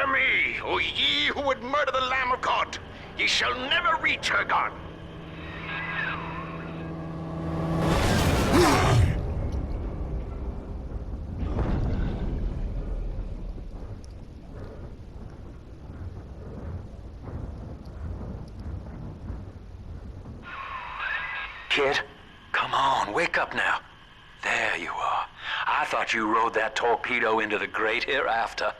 Hear me, O ye who would murder the Lamb of God. Ye shall never reach her God. Kid, come on, wake up now. There you are. I thought you rode that torpedo into the great hereafter.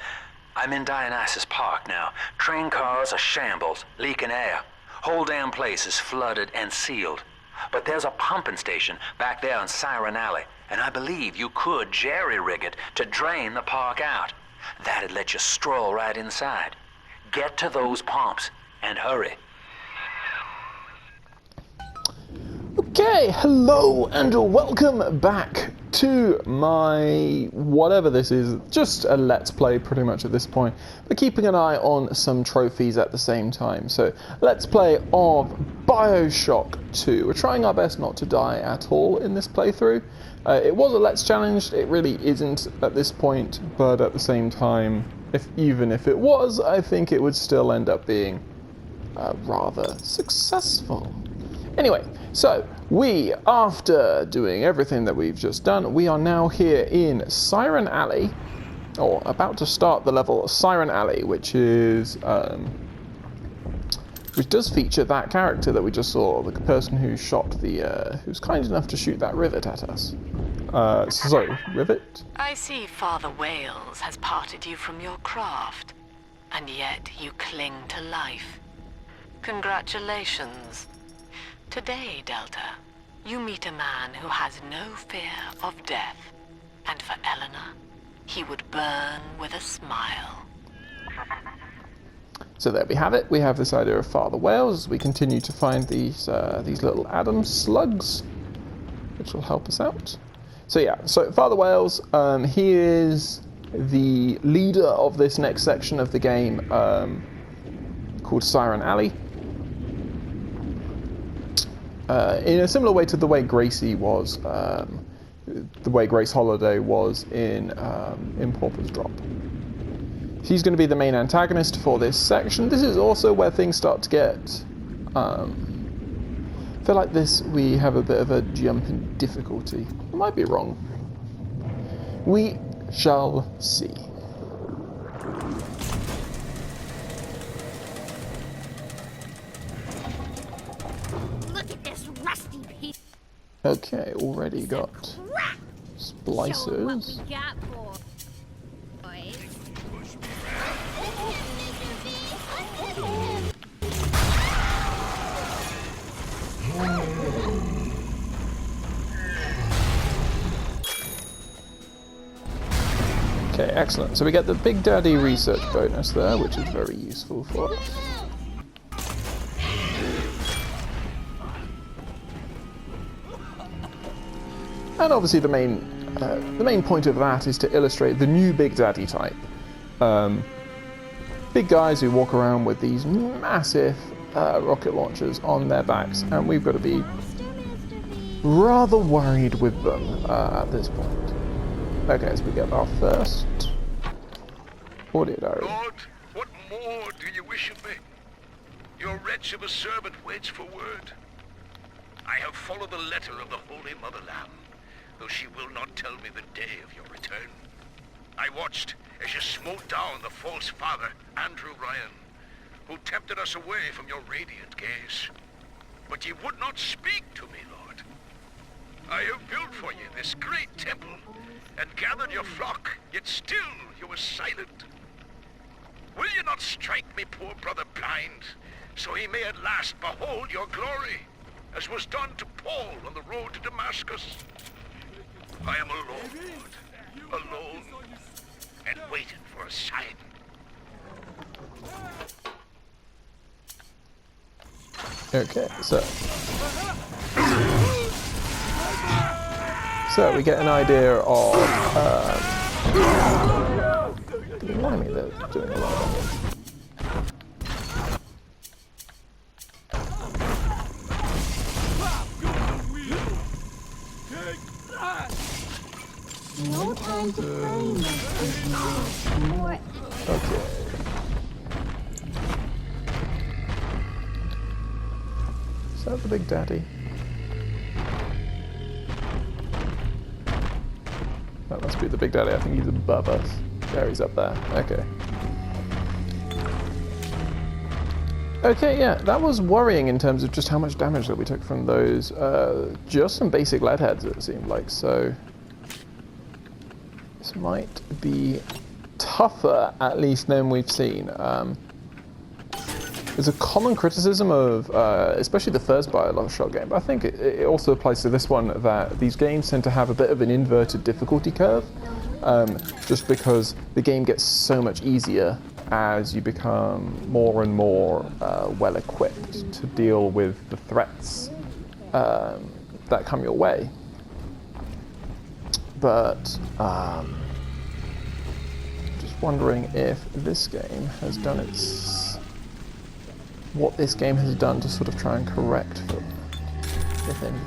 I'm in Dionysus Park now. Train cars are shambles, leaking air. Whole damn place is flooded and sealed. But there's a pumping station back there on Siren Alley, and I believe you could jerry-rig it to drain the park out. That'd let you stroll right inside. Get to those pumps, and hurry. Okay, hello and welcome back to my whatever this is, just a let's play pretty much at this point, but keeping an eye on some trophies at the same time. So let's play of BioShock 2. We're trying our best not to die at all in this playthrough. It was a let's challenge, it really isn't at this point, but at the same time, even if it was, I think it would still end up being rather successful. Anyway, so we, after doing everything that we've just done, we are now here in Siren Alley, or about to start the level Siren Alley, which is, which does feature that character that we just saw, the person who shot the, who's kind enough to shoot that rivet at us. Sorry, rivet? I see Father Wales has parted you from your craft, and yet you cling to life. Congratulations. Today, Delta, you meet a man who has no fear of death, and for Eleanor, he would burn with a smile. So there we have it. We have this idea of Father Wales as we continue to find these little Adam slugs, which will help us out. So yeah, so Father Wales, he is the leader of this next section of the game called Siren Alley. In a similar way to the way Gracie was, the way Grace Holiday was in Pauper's Drop. She's going to be the main antagonist for this section. This is also where things start to get... I feel like this, we have a bit of a jump in difficulty. I might be wrong. We shall see. Okay, already got splicers. Okay, excellent. So we get the Big Daddy research bonus there, which is very useful for us. And obviously the main point of that is to illustrate the new Big Daddy type. Big guys who walk around with these massive rocket launchers on their backs, and we've got to be rather worried with them at this point. Okay, so we get our first audio diary. Lord, what more do you wish of me? Your wretch of a servant waits for word. I have followed the letter of the Holy Mother Lamb, though she will not tell me the day of your return. I watched as you smote down the false father, Andrew Ryan, who tempted us away from your radiant gaze. But ye would not speak to me, Lord. I have built for you this great temple, and gathered your flock, yet still you were silent. Will you not strike me poor brother blind, so he may at last behold your glory, as was done to Paul on the road to Damascus? I am alone, Lord, alone, and waiting for a sign. Okay, so we get an idea of the enemy that's doing a lot of damage. No time to play, Okay. that the Big Daddy? That must be the Big Daddy. I think he's above us. There, he's up there. Okay. Okay, yeah, that was worrying in terms of just how much damage that we took from those. Just some basic lead heads, it seemed like, so this might be tougher, at least, than we've seen. There's a common criticism of, especially the first BioShock game, but I think it also applies to this one, that these games tend to have a bit of an inverted difficulty curve, just because the game gets so much easier as you become more and more well-equipped to deal with the threats that come your way. But just wondering if this game has done what this game has done to sort of try and correct for, if anything.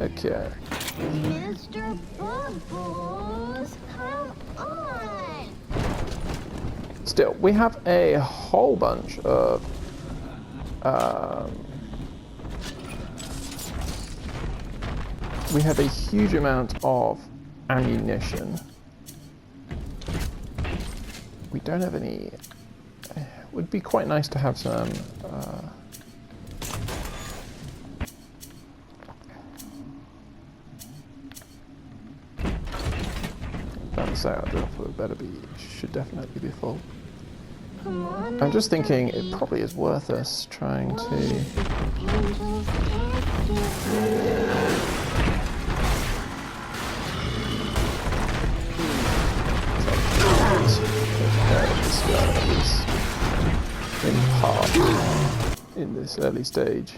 Okay. Mr. Bubbles, come on! Still, we have a whole bunch of we have a huge amount of ammunition. We don't have any. Would be quite nice to have some. Balance out. Should definitely be full. I'm just thinking it probably is worth us trying to. In part, in this early stage.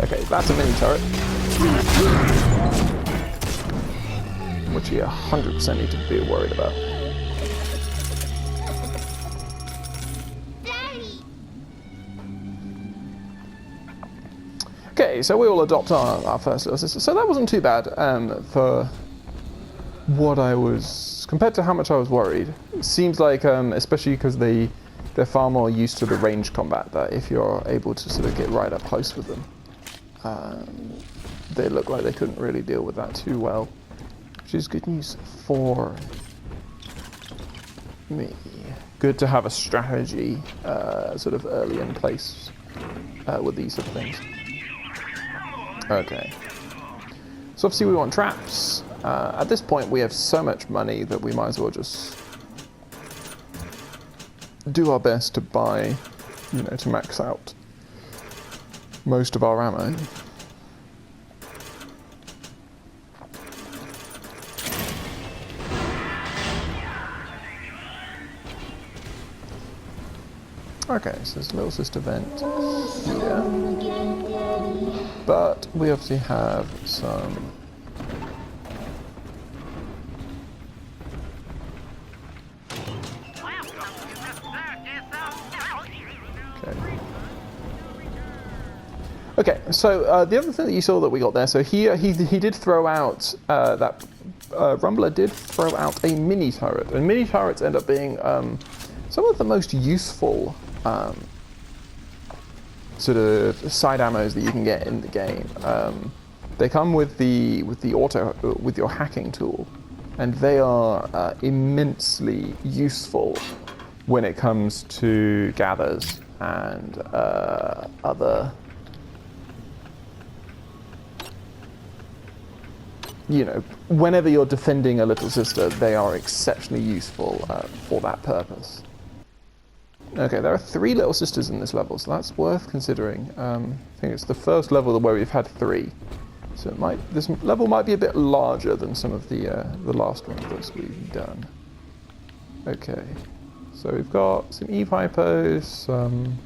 Okay, that's a mini turret, which you 100% need to be worried about. Okay, so we all adopt our first little sister. So that wasn't too bad for what I was, compared to how much I was worried. It seems like, especially because they're far more used to the range combat, that if you're able to sort of get right up close with them, they look like they couldn't really deal with that too well, which is good news for me. Good to have a strategy sort of early in place with these sort of things. Okay. So obviously we want traps. At this point we have so much money that we might as well just do our best to buy, to max out most of our ammo. Okay, so there's a little sister vent here. But we obviously have some. Okay, so the other thing that you saw that we got there, so here he did throw out that Rumbler did throw out a mini turret, and mini turrets end up being some of the most useful sort of side ammos that you can get in the game. They come with your hacking tool, and they are immensely useful when it comes to gathers and other. Whenever you're defending a little sister, they are exceptionally useful for that purpose. Okay, there are 3 little sisters in this level, so that's worth considering. I think it's the first level where we've had 3, so this level might be a bit larger than some of the last ones that we've done. Okay, so we've got some E-Hypos, some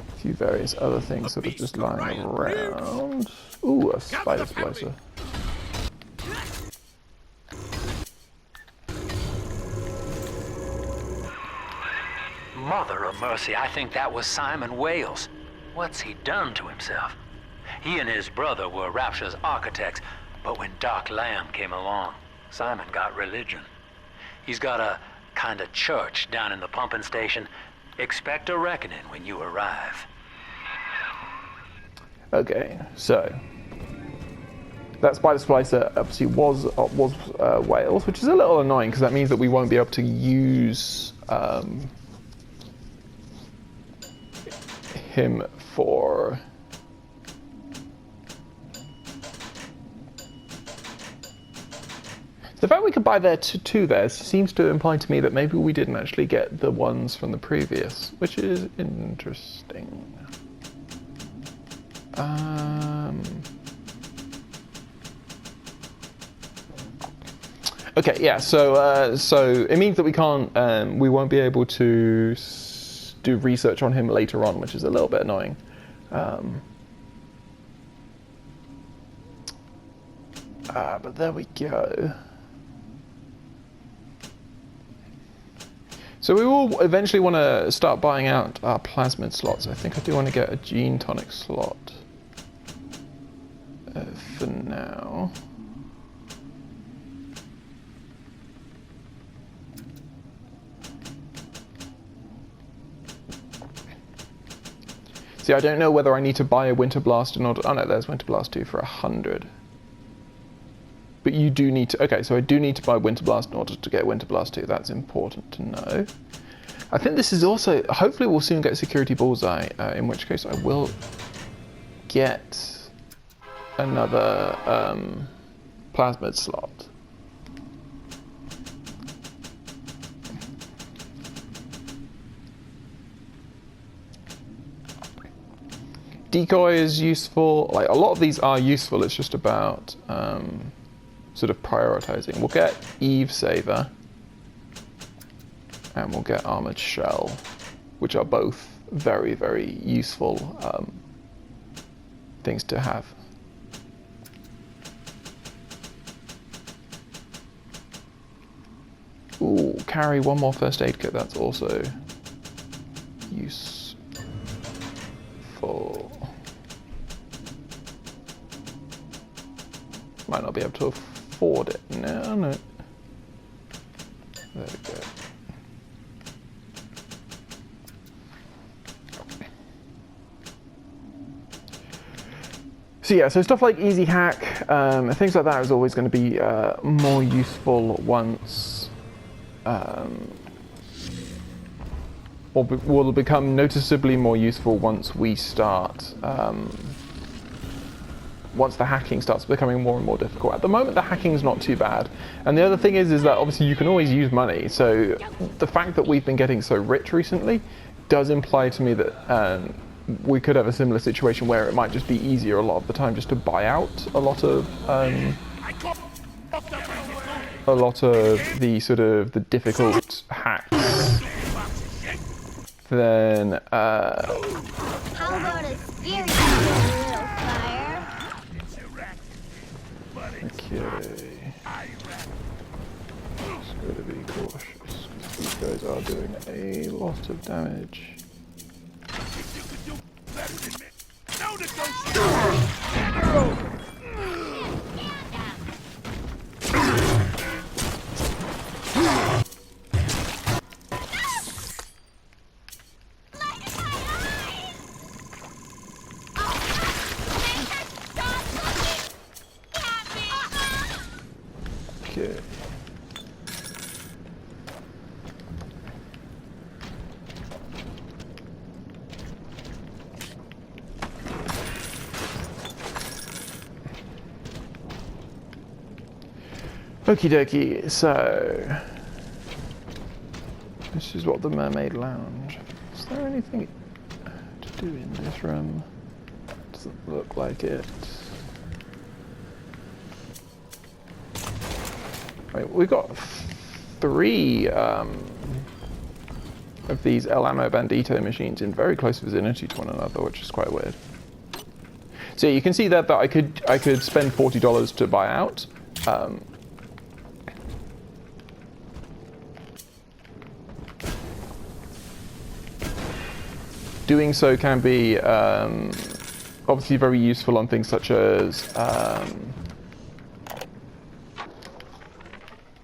a few various other things sort of just lying around. Ooh, a spider splicer. Mother of mercy, I think that was Simon Wales. What's he done to himself? He and his brother were Rapture's architects, but when Doc Lamb came along, Simon got religion. He's got a kind of church down in the pumping station. Expect a reckoning when you arrive. Okay, so that spider splicer obviously was Wales, which is a little annoying because that means that we won't be able to use him for. The fact we could buy there two there seems to imply to me that maybe we didn't actually get the ones from the previous, which is interesting. Okay, yeah. So it means that we can't, we won't be able to do research on him later on, which is a little bit annoying. But there we go. So we will eventually want to start buying out our plasmid slots. I think I do want to get a gene tonic slot for now. See, I don't know whether I need to buy a Winter Blast in order. Oh no, there's Winter Blast 2 for 100. But you do need to. Okay, so I do need to buy Winter Blast in order to get Winter Blast 2. That's important to know. I think this is also. Hopefully, we'll soon get Security Bullseye. In which case, I will get another plasmid slot. Decoy is useful. Like a lot of these are useful. It's just about sort of prioritizing. We'll get Eve Saver and we'll get Armored Shell, which are both very, very useful things to have. Ooh, carry one more first aid kit. That's also useful. Might not be able to afford it. No. There we go. So yeah, so stuff like Easy Hack, things like that is always going to be more useful once, or will become noticeably more useful once we start. Once the hacking starts becoming more and more difficult. At the moment, the hacking's not too bad. And the other thing is that obviously you can always use money. So the fact that we've been getting so rich recently does imply to me that we could have a similar situation where it might just be easier a lot of the time just to buy out a lot of the sort of the difficult hacks. Then How about a scary little fire? Okay. Just gotta be cautious. These guys are doing a lot of damage. Okay. Okie dokie, so this is what the Mermaid Lounge. Is there anything to do in this room? Doesn't look like it. Right, we've got 3 of these El Amo Bandito machines in very close vicinity to one another, which is quite weird. So you can see that I could spend $40 to buy out. Doing so can be obviously very useful on things such as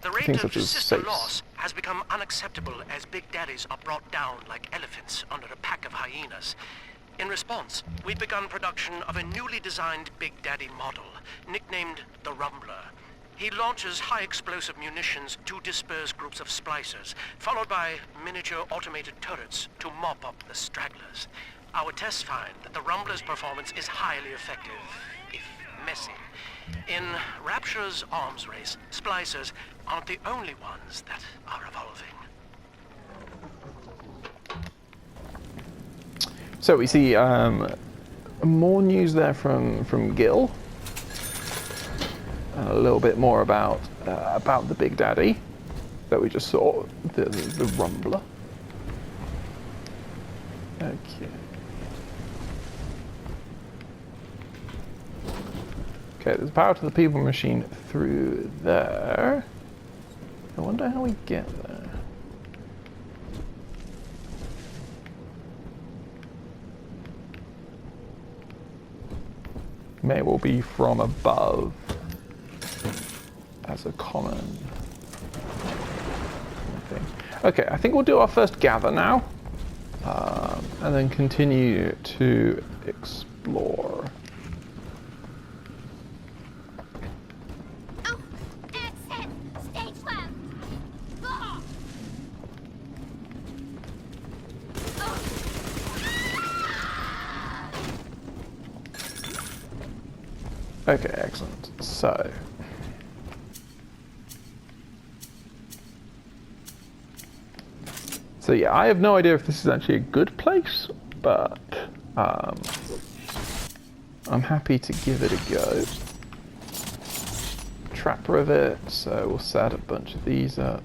The rate things of such as sister safes. loss has become unacceptable as big daddies are brought down like elephants under a pack of hyenas. In response, we've begun production of a newly designed Big Daddy model, nicknamed the Rumbler. He launches high-explosive munitions to disperse groups of splicers, followed by miniature automated turrets to mop up the stragglers. Our tests find that the Rumbler's performance is highly effective, if messy. In Rapture's arms race, splicers aren't the only ones that are evolving. So we see more news there from Gil. A little bit more about the Big Daddy that we just saw, the Rumbler. Okay. Okay, there's power to the people machine through there. I wonder how we get there. May well be from above as a common thing. Okay, I think we'll do our first gather now, and then continue to explore. Oh, exit! Stage left! Ah! Oh. Okay, excellent. So yeah, I have no idea if this is actually a good place, but I'm happy to give it a go. Trap rivet, so we'll set a bunch of these up.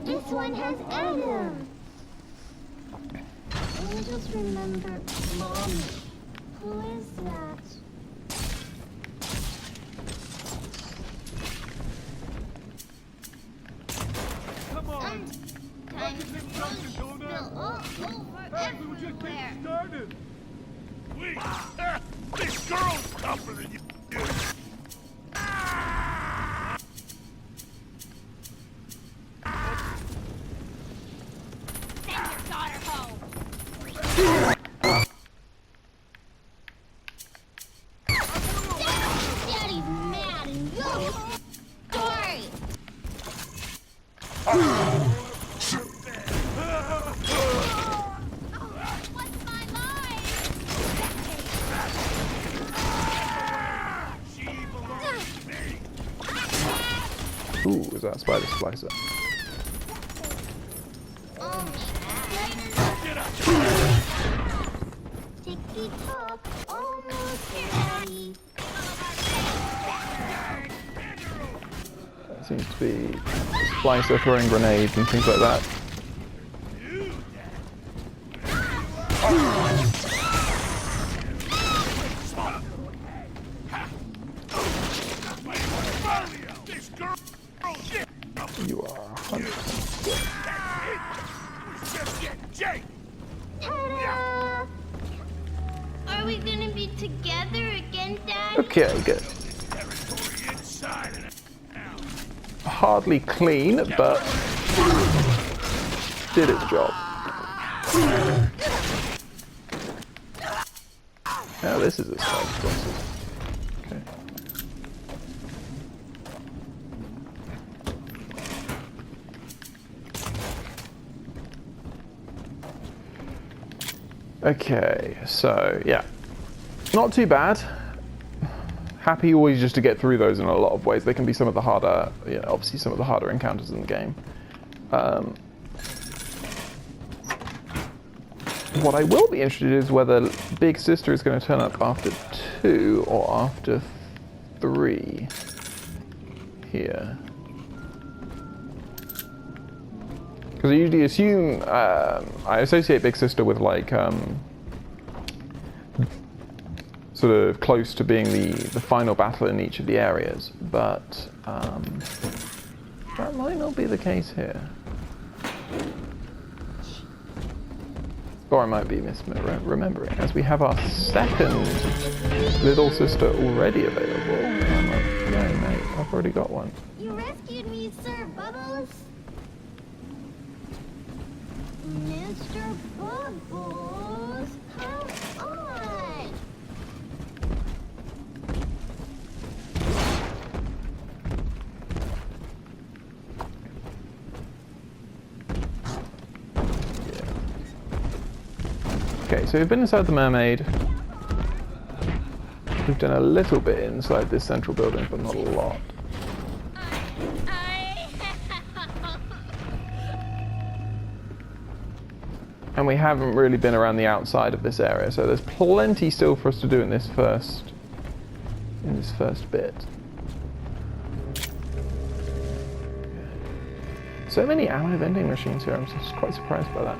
This one has Adam. I just remember Mommy. Who is that? Come on! Time to spill all over everywhere. Started! Wait! This girl's tougher than you! Send your daughter home. Daddy's mad and you're sorry. What's my line? She belongs to me! Ooh, is that a spider splicer? Oh, ticky-tock, almost ready. That seems to be a splicer throwing grenades and things like that. This girl! You are 100% dead. Just get Jake! Ta-da! Are we gonna be together again, Dad? Okay, good. Territory inside and out. Hardly clean, but did its job. Now this is a side process. Okay. Okay, so yeah, not too bad. Happy always just to get through those in a lot of ways. They can be some of the harder, obviously some of the harder encounters in the game. What I will be interested in is whether Big Sister is going to turn up after 2 or after 3 here. Because I usually assume, I associate Big Sister with like, sort of close to being the final battle in each of the areas, but that might not be the case here. Or I might be misremembering, as we have our second little sister already available. I'm like, yeah, mate, I've already got one. You rescued me, Sir Bubbles. Mr. Bubbles, come on. Okay, so we've been inside the mermaid. We've done a little bit inside this central building, but not a lot. And we haven't really been around the outside of this area, so there's plenty still for us to do in this first bit. So many ammo vending machines here. I'm just quite surprised by that.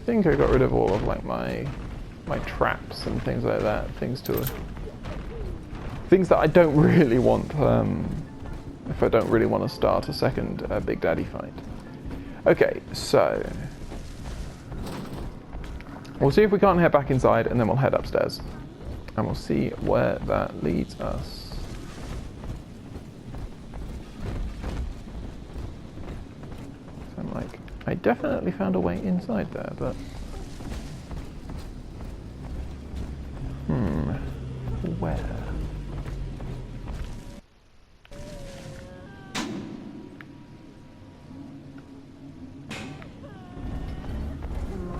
I think I got rid of all of like my traps and things like that. Things that I don't really want. If I don't really want to start a second Big Daddy fight. Okay, so we'll see if we can't head back inside, and then we'll head upstairs, and we'll see where that leads us. So I'm like, I definitely found a way inside there, but where?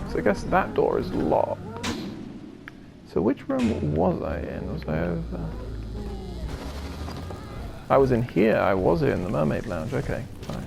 So I guess that door is locked. So which room was I in? Was I over? I was in here. I was in the Mermaid Lounge. Okay, fine.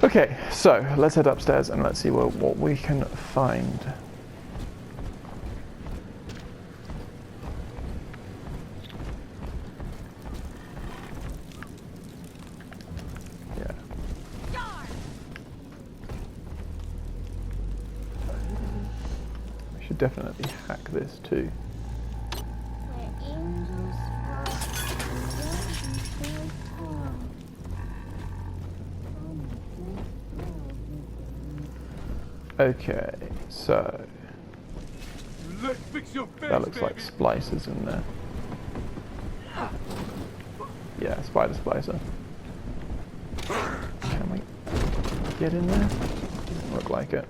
Okay, so let's head upstairs and let's see what we can find. Yeah. We should definitely hack this too. Okay, so Let's fix your face, that looks like baby. splicers in there. Yeah, spider splicer. Can we get in there? Doesn't look like it.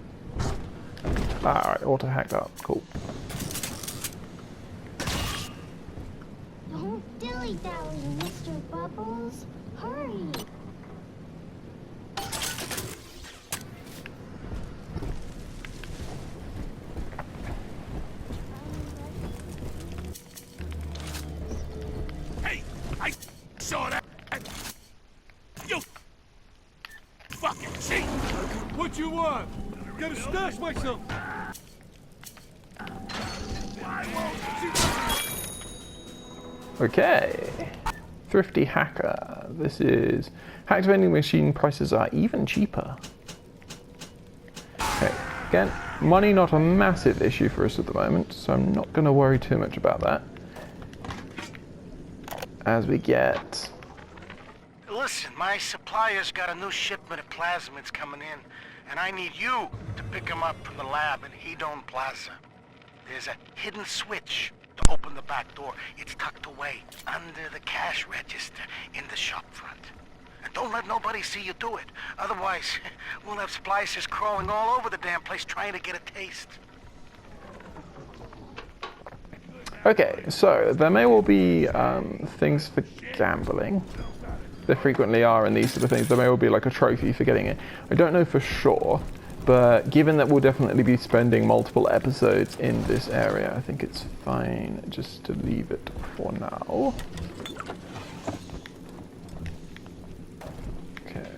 Alright, auto hacked up. Cool. Don't dilly-dally, Mr. Bubbles. Hurry. Hey, I saw that. You fucking cheat. What you want? Gotta stash myself. Okay. Thrifty hacker. This is hacked vending machine prices are even cheaper. Okay. Again, money not a massive issue for us at the moment, so I'm not going to worry too much about that. As we get... Listen, my supplier's got a new shipment of plasmids coming in, and I need you to pick them up from the lab in Hedon Plaza. There's a hidden switch to open the back door. It's tucked away under the cash register in the shop front. And don't let nobody see you do it. Otherwise, we'll have splicers crawling all over the damn place trying to get a taste. Okay, so there may well be things for gambling. There frequently are in these sort of things. There may well be like a trophy for getting it. I don't know for sure, But given that we'll definitely be spending multiple episodes in this area, I think it's fine just to leave it for now. Okay.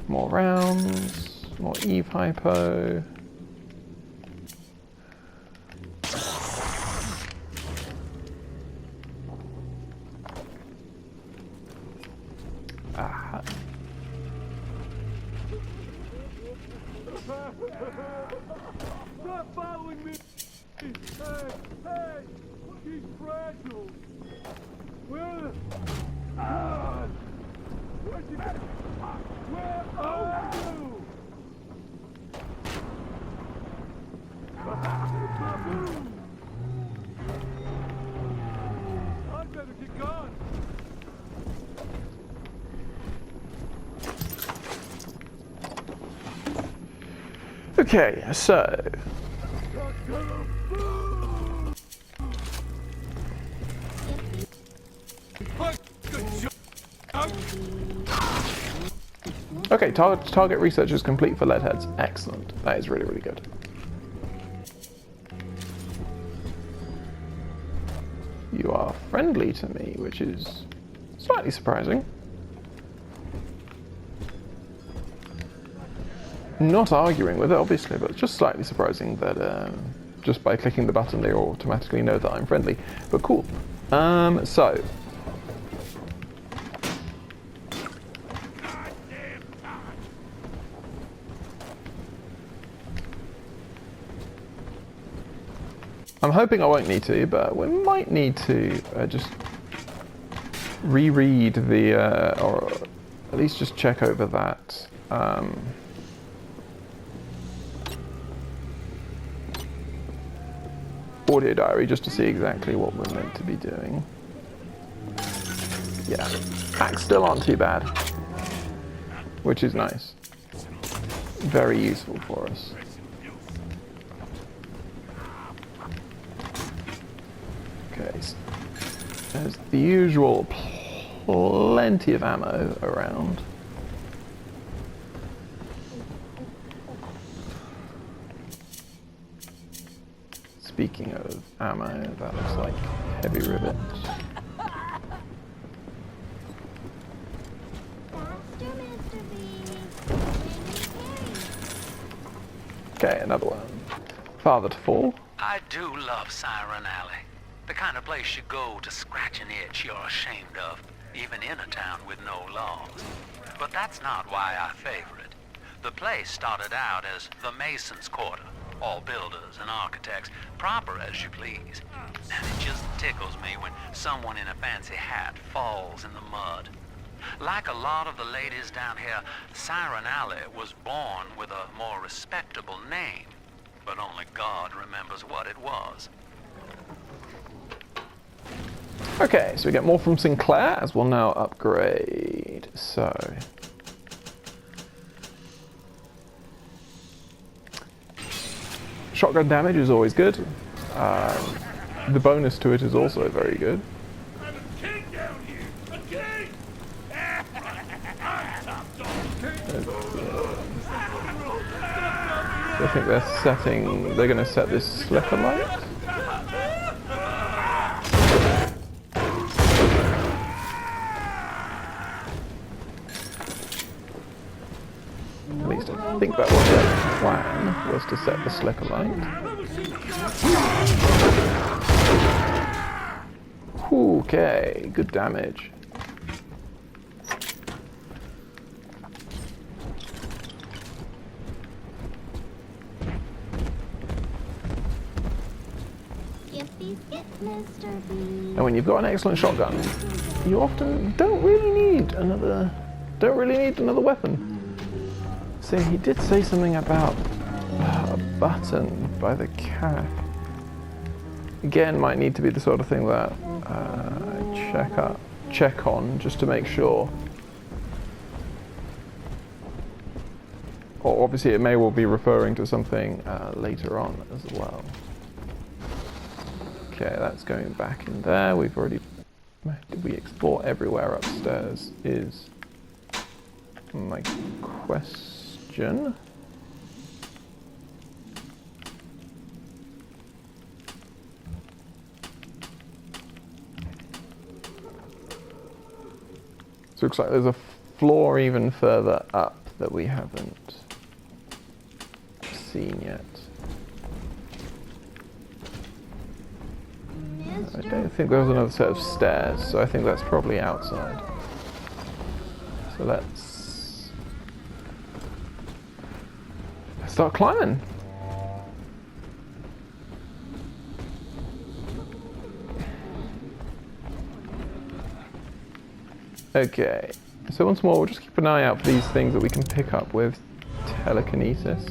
More rounds, more Eve hypo. Ah. Stop following me! Hey, hey! He's fragile! Where the... Where's he at? Where are you? I better get gone! Okay, so okay, target research is complete for leadheads. Excellent. That is really, really good. You are friendly to me, which is slightly surprising. Not arguing with it, obviously, but it's just slightly surprising that just by clicking the button they automatically know that I'm friendly. But cool. So. I'm hoping I won't need to, but we might need to just reread the, or at least just check over that. Audio diary just to see exactly what we're meant to be doing. Yeah, hacks still aren't too bad, which is nice. Very useful for us. Okay, so there's the usual plenty of ammo around. Speaking of ammo, that looks like heavy rivet. Okay, another one. Farther to fall. I do love Siren Alley. The kind of place you go to scratch an itch you're ashamed of, even in a town with no laws. But that's not why I favor it. The place started out as the Mason's Quarter. All builders and architects, proper as you please. And it just tickles me when someone in a fancy hat falls in the mud. Like a lot of the ladies down here, Siren Alley was born with a more respectable name. But only God remembers what it was. Okay, so we get more from Sinclair, as we'll now upgrade. So... shotgun damage is always good. The bonus to it is also very good. I'm a king down here! A king! I think they're going to set this slipper light. At least I think that was their plan, was to set the slipper light. Okay, good damage. And when you've got an excellent shotgun, you often don't really need another weapon. See, he did say something about a button by the cat. Again, might need to be the sort of thing that I check on just to make sure. Or obviously it may well be referring to something later on as well. Okay, that's going back in there. We've already... Did we explore everywhere upstairs is my question. So it looks like there's a floor even further up that we haven't seen yet. I don't think there was another set of stairs, so I think that's probably outside. So let's start climbing. Okay, so once more, we'll just keep an eye out for these things that we can pick up with telekinesis.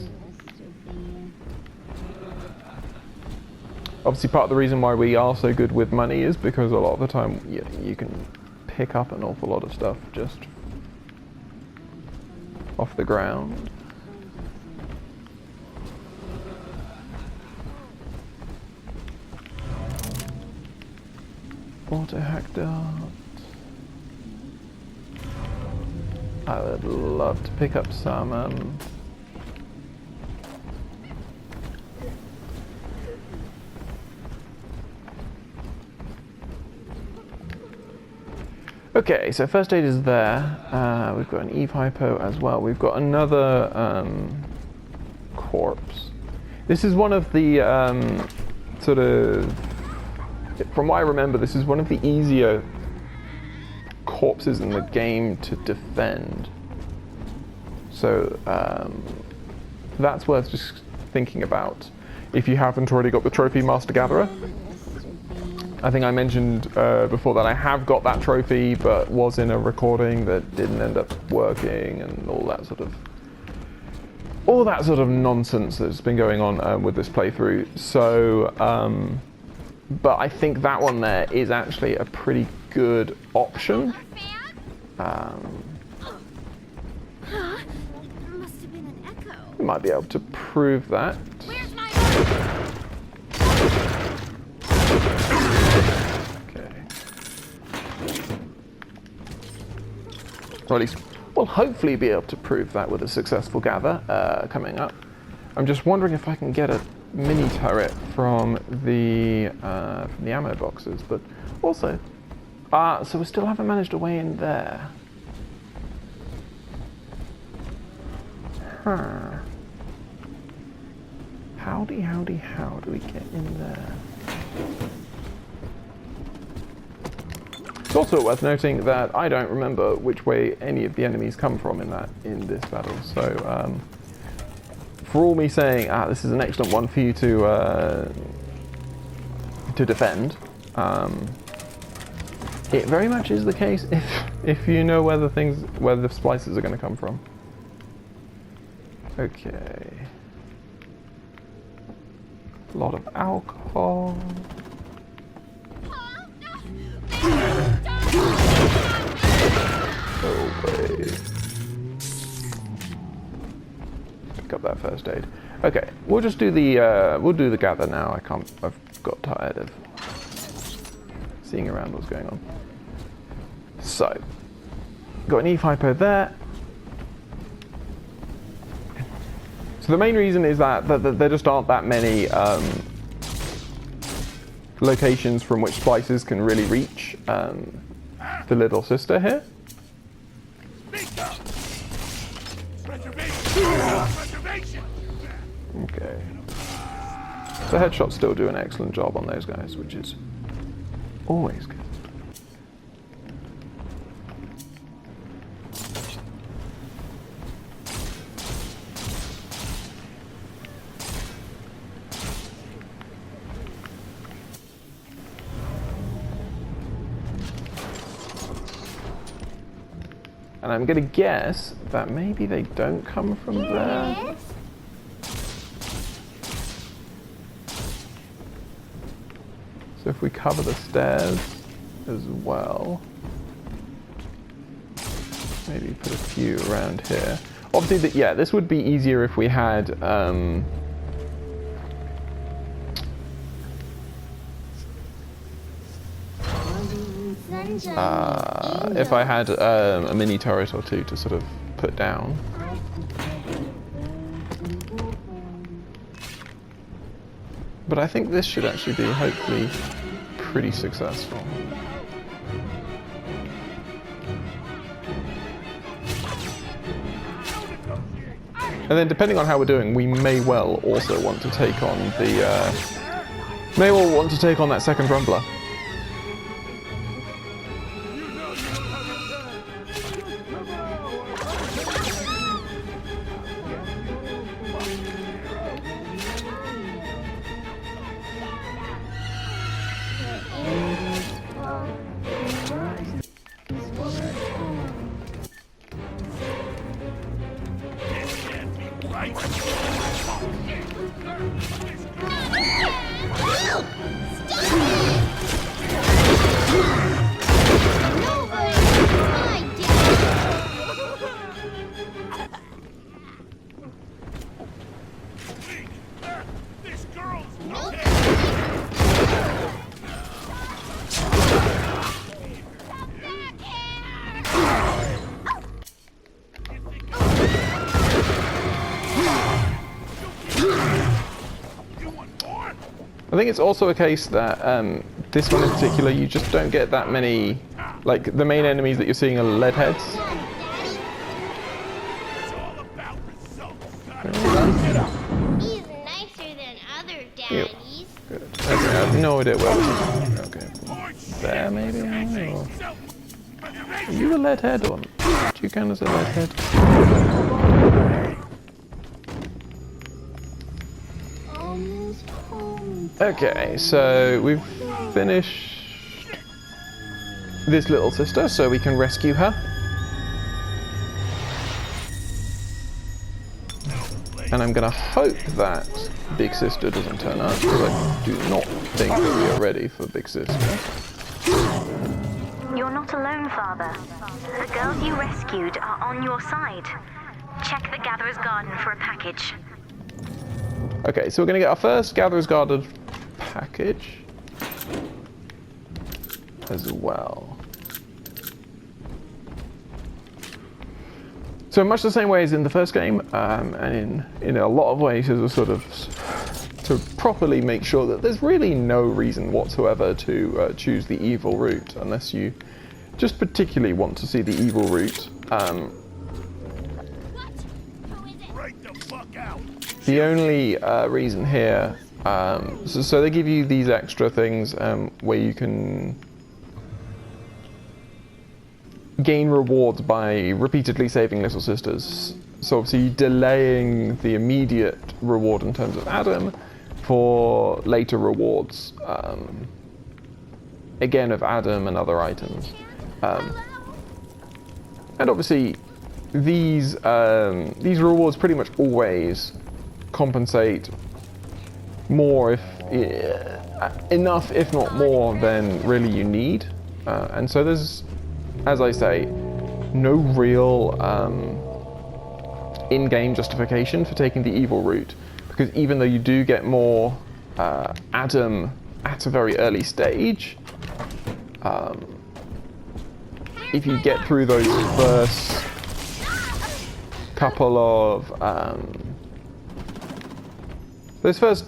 Obviously, part of the reason why we are so good with money is because a lot of the time you can pick up an awful lot of stuff just off the ground. Auto hack dart. I would love to pick up some okay, so first aid is there. We've got an Eve Hypo as well. We've got another corpse. This is one of the sort of, from what I remember, this is one of the easier corpses in the game to defend. So that's worth just thinking about if you haven't already got the Trophy Master Gatherer. I think I mentioned before that I have got that trophy, but was in a recording that didn't end up working, and all that sort of nonsense that's been going on with this playthrough. So, but I think that one there is actually a pretty good option. Must have been an echo. We might be able to prove that. Where's my Or at least we'll hopefully be able to prove that with a successful gather coming up. I'm just wondering if I can get a mini turret from the ammo boxes, but also, so we still haven't managed a way in there. Huh. Howdy, how do we get in there? It's also worth noting that I don't remember which way any of the enemies come from in this battle. So, for all me saying, this is an excellent one for you to defend, it very much is the case if you know where the splices are going to come from. Okay. A lot of alcohol. Oh wait. Pick up that first aid. Okay, we'll just do the gather now. I've got tired of seeing around what's going on. So, got an Eve Hypo there. So the main reason is that there just aren't that many locations from which splices can really reach the little sister here. Okay. So headshots still do an excellent job on those guys, which is always good. And I'm gonna guess that maybe they don't come from there. So if we cover the stairs as well, maybe put a few around here. Obviously, this would be easier if we had if I had a mini turret or two to sort of put down. But I think this should actually be, hopefully, pretty successful. And then depending on how we're doing, we may well also want to take on the that second rumbler. I think it's also a case that this one in particular, you just don't get that many, like the main enemies that you're seeing are lead heads. He's nicer than other daddies. Good. Okay, I have no idea where this is. Okay. There maybe? I don't know. Are you a lead head or do you count as a lead head? Okay, so we've finished this little sister, so we can rescue her. And I'm gonna hope that Big Sister doesn't turn up, because I do not think that we are ready for Big Sister. You're not alone, Father. The girls you rescued are on your side. Check the Gatherer's Garden for a package. Okay, so we're gonna get our first Gatherer's Garden package as well. So much the same way as in the first game, and in a lot of ways as a sort of to properly make sure that there's really no reason whatsoever to choose the evil route unless you just particularly want to see the evil route. Break the fuck out. The only reason here, so they give you these extra things where you can gain rewards by repeatedly saving little sisters. So obviously delaying the immediate reward in terms of Adam for later rewards, again of Adam and other items. And obviously these rewards pretty much always compensate more, if enough, if not more, than really you need. And so there's, as I say, no real in-game justification for taking the evil route, because even though you do get more Adam at a very early stage, if you get through those first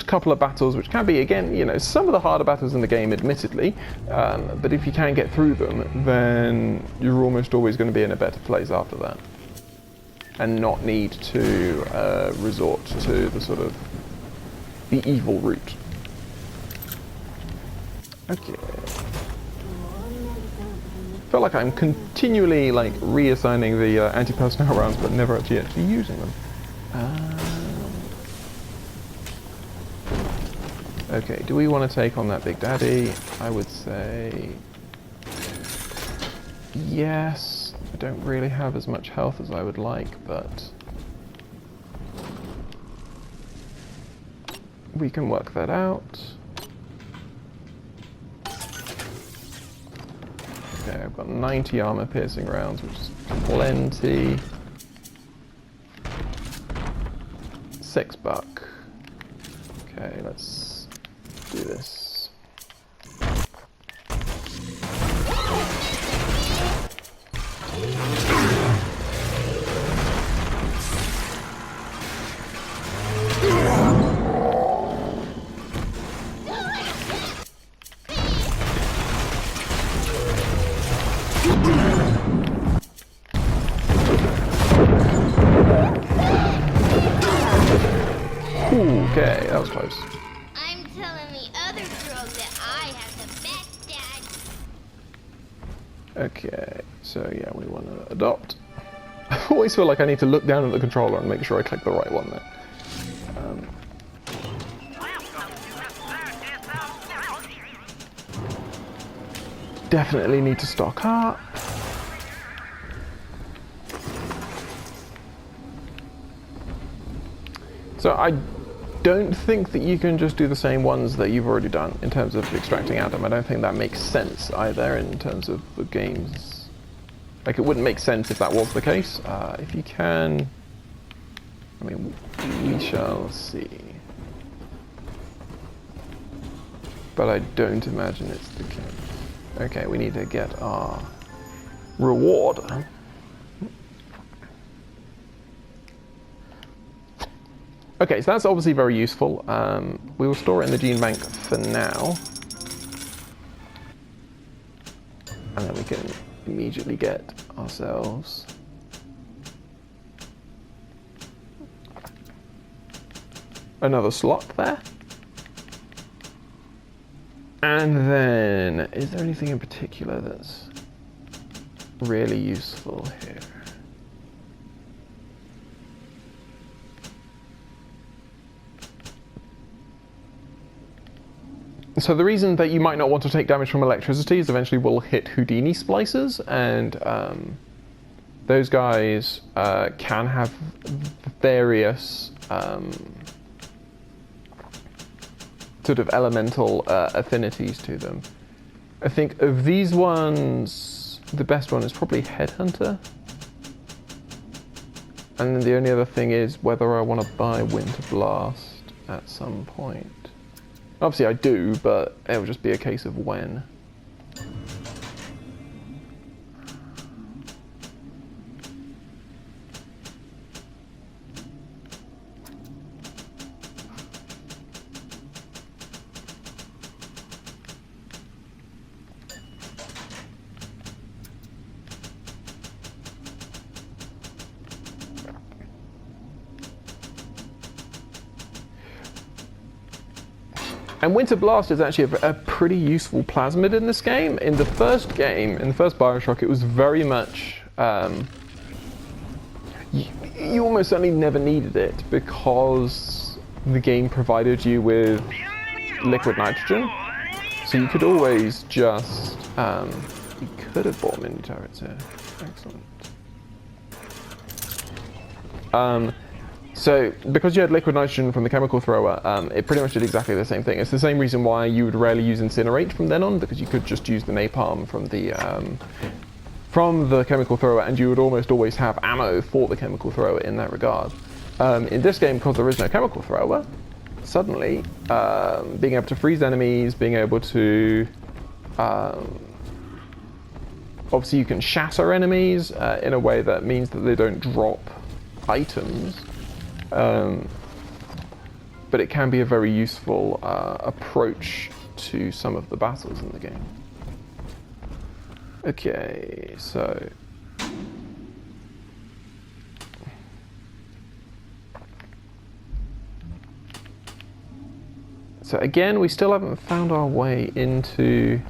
couple of battles, which can be, again, you know, some of the harder battles in the game, admittedly, but if you can get through them, then you're almost always going to be in a better place after that, and not need to resort to the sort of the evil route. Okay. I feel like I'm continually like reassigning the anti-personnel rounds, but never actually using them. Okay, do we want to take on that Big Daddy? I would say yes. I don't really have as much health as I would like, but we can work that out. Okay, I've got 90 armor piercing rounds, which is plenty. $6. Okay, let's do this. Okay, that was close. I'm telling the other girls that I have the best dad. Okay, so yeah, we want to adopt. I always feel like I need to look down at the controller and make sure I click the right one there. Definitely need to stock up. So I don't think that you can just do the same ones that you've already done in terms of extracting Adam. I don't think that makes sense either in terms of the games. Like, it wouldn't make sense if that was the case. If you can, I mean, we shall see. But I don't imagine it's the case. Okay, we need to get our reward. Okay, so that's obviously very useful. We will store it in the gene bank for now. And then we can immediately get ourselves another slot there. And then, is there anything in particular that's really useful here? So the reason that you might not want to take damage from electricity is eventually we'll hit Houdini splicers, and those guys can have various sort of elemental affinities to them. I think of these ones, the best one is probably Headhunter. And then the only other thing is whether I want to buy Winter Blast at some point. Obviously I do, but it'll just be a case of when. And Winter Blast is actually a pretty useful plasmid in this game. In the first BioShock, it was very much, you almost certainly never needed it because the game provided you with liquid nitrogen. So you could always just, you could have bought mini turrets here. Excellent. So, because you had liquid nitrogen from the chemical thrower, it pretty much did exactly the same thing. It's the same reason why you would rarely use Incinerate from then on, because you could just use the napalm from the chemical thrower, and you would almost always have ammo for the chemical thrower in that regard. In this game, because there is no chemical thrower, suddenly, being able to freeze enemies, being able to... obviously you can shatter enemies in a way that means that they don't drop items. But it can be a very useful approach to some of the battles in the game. Okay, so... So again, we still haven't found our way into...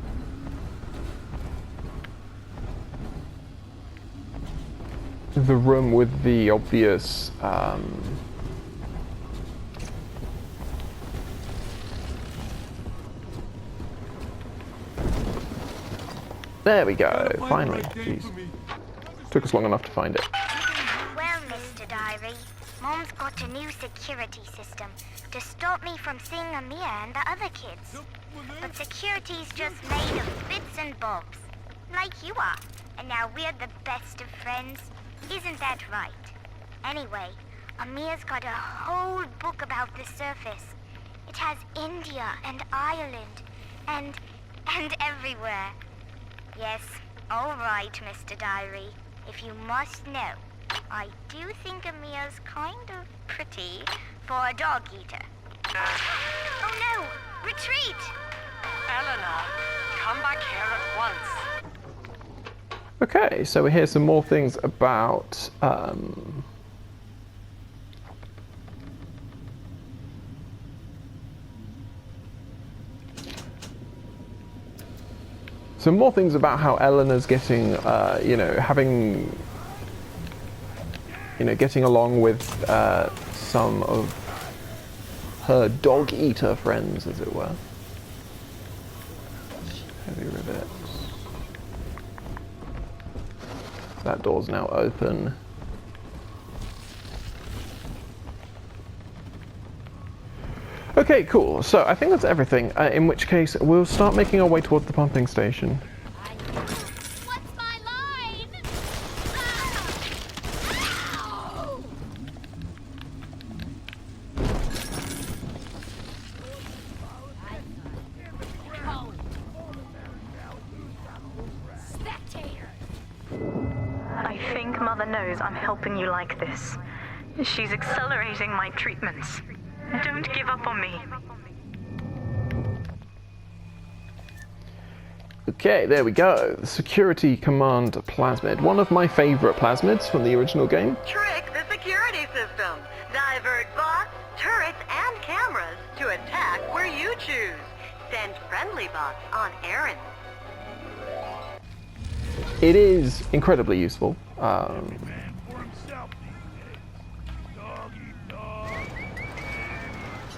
the room with the obvious... There we go, finally. Jeez. Took us long enough to find it. Well, Mr. Diary, Mom's got a new security system to stop me from seeing Amir and the other kids. But security's just made of bits and bobs, like you are. And now we're the best of friends. Isn't that right? Anyway, Amir's got a whole book about the surface. It has India and Ireland and everywhere. Yes, all right, Mr. Diary. If you must know, I do think Amir's kind of pretty for a dog eater. Oh no! Retreat! Eleanor, come back here at once. Okay, so we hear some more things about some more things about how Eleanor's getting, you know, having, you know, getting along with some of her dog eater friends, as it were. Heavy rivets. That door's now open. Okay, cool. So I think that's everything. In which case, we'll start making our way towards the pumping station. What's my line? Ow! Spectator! I think Mother knows I'm helping you like this. She's accelerating my treatments. Don't give up on me. Okay, there we go. The Security Command Plasmid. One of my favorite plasmids from the original game. Trick the security system. Divert bots, turrets, and cameras to attack where you choose. Send friendly bots on errands. It is incredibly useful. Man for himself these days. Dog eat dog.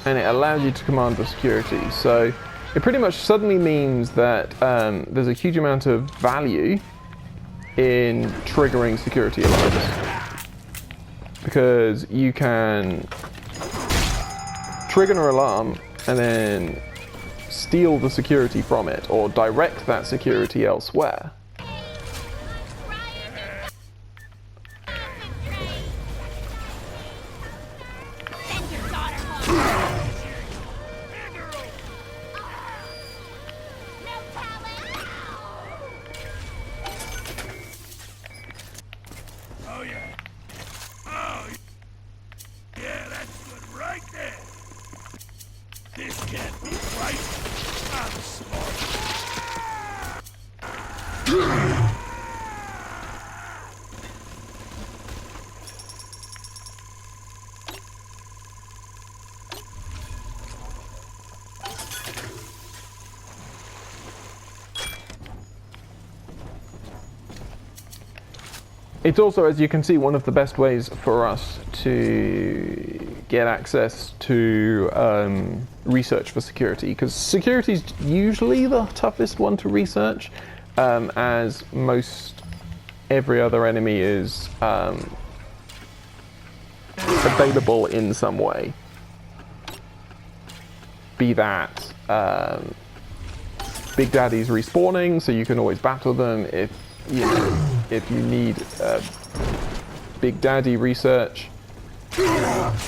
And it allows you to command the security. So it pretty much suddenly means that there's a huge amount of value in triggering security alarms. Because you can trigger an alarm and then steal the security from it or direct that security elsewhere. Oh yeah. Oh yeah, that's good right there. This can't be right. I'm smart. It's also, as you can see, one of the best ways for us to get access to research for security, because security is usually the toughest one to research, as most every other enemy is available in some way. Be that Big Daddy's respawning, so you can always battle them if you need Big Daddy research.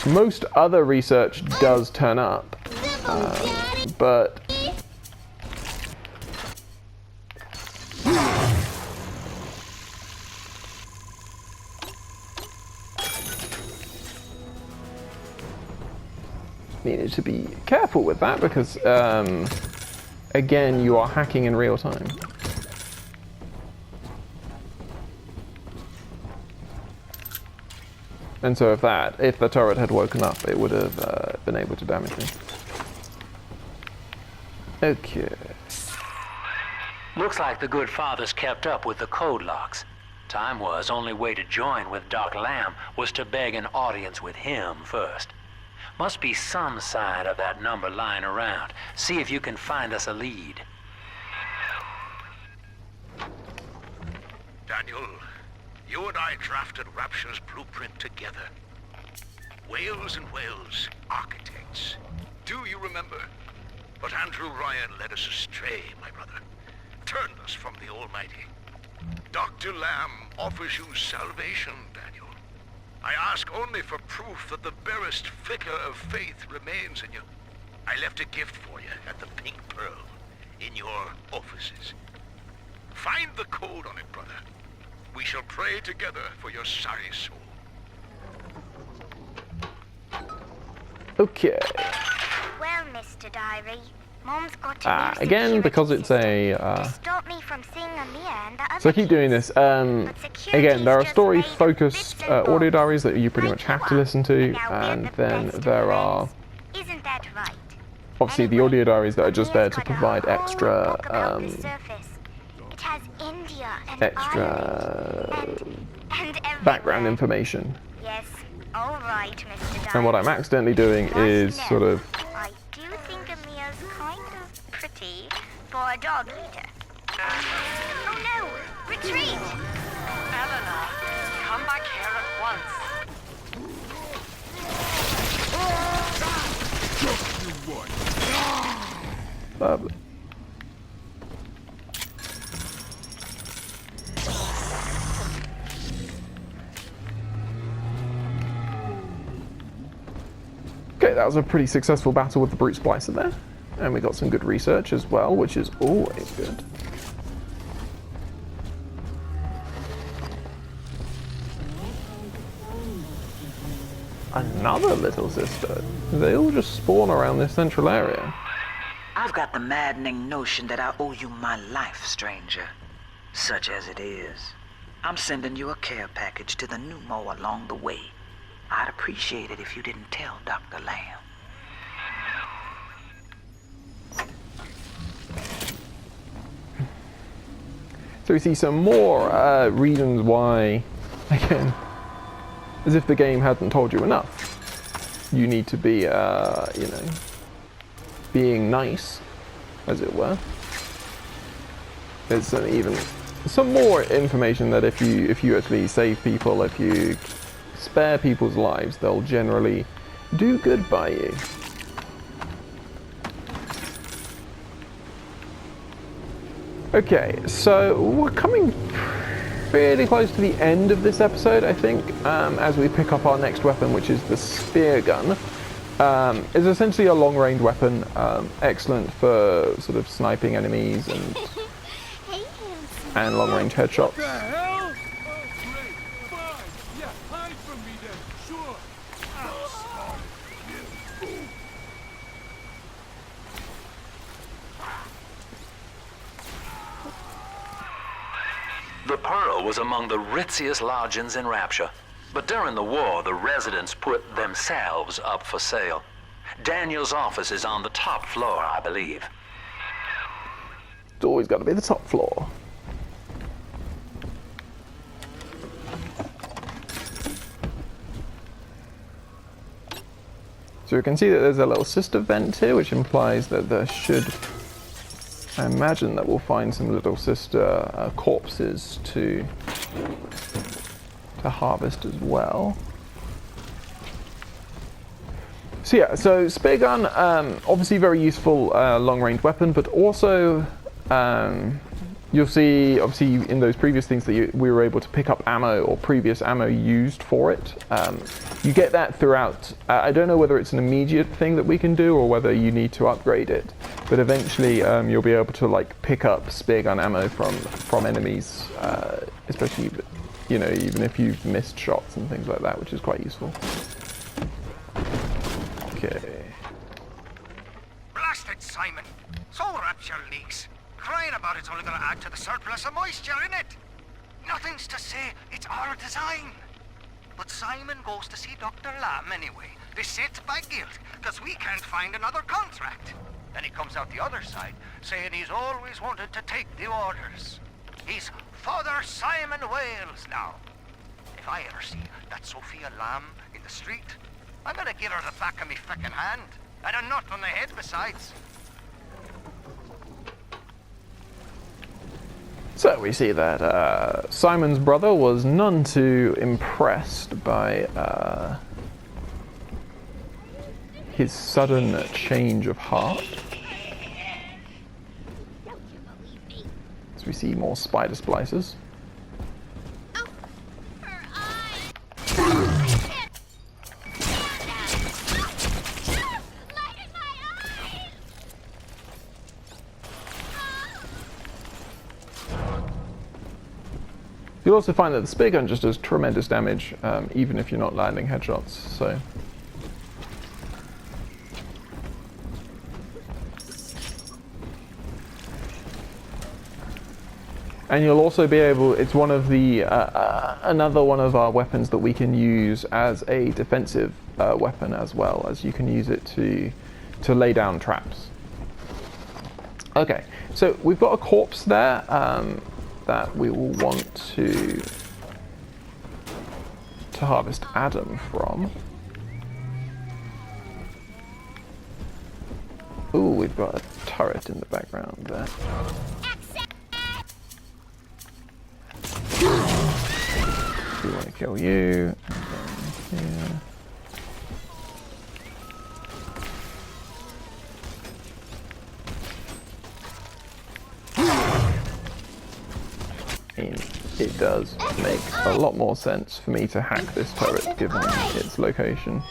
Most other research does turn up, but needed to be careful with that because again, you are hacking in real time. And so if the turret had woken up, it would have been able to damage me. Okay. Looks like the good father's kept up with the code locks. Time was, only way to join with Doc Lamb was to beg an audience with him first. Must be some sign of that number lying around. See if you can find us a lead. Daniel, you and I drafted Rapture's blueprint together. Wales and Wales, architects. Do you remember? But Andrew Ryan led us astray, my brother. Turned us from the Almighty. Dr. Lamb offers you salvation, Daniel. I ask only for proof that the barest flicker of faith remains in you. I left a gift for you at the Pink Pearl, in your offices. Find the code on it, brother. We shall pray together for your sorry soul. Okay. Well, Mr. Diary, Mom's got a new again, because it's a to stop me from seeing Amir and the other so I keep doing kids. this. Again, there are story-focused audio diaries that you pretty much have to listen to, and then there are Isn't that right? obviously the audio diaries that are just there to provide extra extra and background everywhere. information. Yes, all right, Mr. Diver. And what I'm accidentally doing is No, sort of... I do think Amia's kind of pretty for a dog eater. Oh no! Retreat! Eleanor, come back here at once. Just you what? Lovely. Okay, that was a pretty successful battle with the brute splicer there. And we got some good research as well, which is always good. Another little sister. They all just spawn around this central area. I've got the maddening notion that I owe you my life, stranger. Such as it is. I'm sending you a care package to the pneumo along the way. I'd appreciate it if you didn't tell Dr. Lamb. So we see some more reasons why, again, as if the game hadn't told you enough. You need to be, you know, being nice, as it were. There's even some more information that if you actually save people, if you spare people's lives, they'll generally do good by you. Okay, so we're coming fairly close to the end of this episode, I think, as we pick up our next weapon, which is the spear gun. It's essentially a long-range weapon, excellent for sort of sniping enemies and long-range headshots. What the hell? Oh, great. Fine. Yeah, hide from me then. Sure. I'm smart. You fool. The Pearl was among the ritziest lodgings in Rapture. But during the war, the residents put themselves up for sale. Daniel's office is on the top floor, I believe. It's always got to be the top floor. So you can see that there's a little sister vent here, which implies that there should... I imagine that we'll find some little sister corpses to harvest as well. So yeah, so spear gun, obviously very useful long-range weapon, but also you'll see obviously in those previous things that we were able to pick up ammo or previous ammo used for it. You get that throughout. I don't know whether it's an immediate thing that we can do or whether you need to upgrade it, but eventually you'll be able to like pick up spear gun ammo from enemies, especially, you know, even if you've missed shots and things like that, which is quite useful. Okay. Blasted Simon! So Rapture leaks. Crying about it's only going to add to the surplus of moisture, innit? Nothing's to say, it's our design. But Simon goes to see Dr. Lamb anyway, beset by guilt, because we can't find another contract. Then he comes out the other side, saying he's always wanted to take the orders. He's Father Simon Wales now. If I ever see that Sophia Lamb in the street, I'm gonna give her the back of me feckin' hand, and a nut on the head besides. So we see that Simon's brother was none too impressed by his sudden change of heart. As we see more spider splicers. You'll also find that the spear gun just does tremendous damage, even if you're not landing headshots. So, and you'll also be able. It's one of the another one of our weapons that we can use as a defensive weapon, as well as you can use it to lay down traps. Okay, so we've got a corpse there. that we will want to harvest Adam from. Ooh, we've got a turret in the background there. We want to kill you. And then here. It does make a lot more sense for me to hack this turret given its location.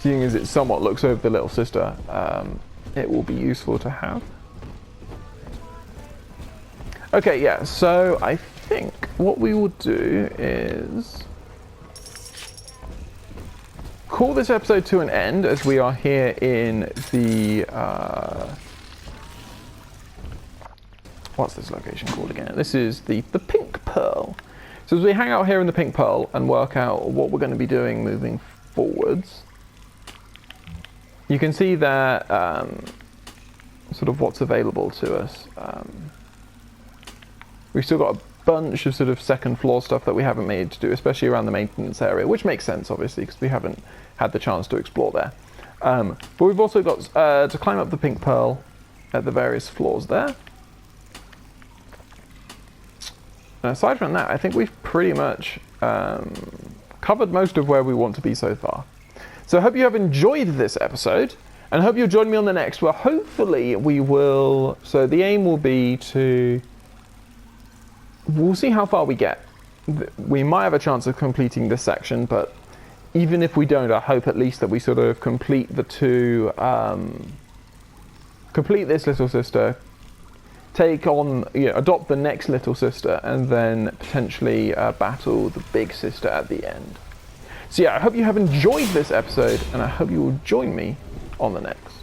Seeing as it somewhat looks over the little sister, it will be useful to have. Okay, yeah, so I think what we will do is call this episode to an end, as we are here in the what's this location called again? This is the Pink Pearl. So as we hang out here in the Pink Pearl and work out what we're going to be doing moving forwards, you can see that sort of what's available to us. We've still got a bunch of sort of second floor stuff that we haven't made to do, especially around the maintenance area, which makes sense obviously because we haven't had the chance to explore there. But we've also got to climb up the Pink Pearl at the various floors there. And aside from that, I think we've pretty much covered most of where we want to be so far. So I hope you have enjoyed this episode, and I hope you'll join me on the next, where hopefully we will, so the aim will be to, we'll see how far we get. We might have a chance of completing this section, but even if we don't, I hope at least that we sort of complete the two, complete this little sister, take on, adopt the next little sister, and then potentially battle the big sister at the end. So yeah, I hope you have enjoyed this episode, and I hope you will join me on the next.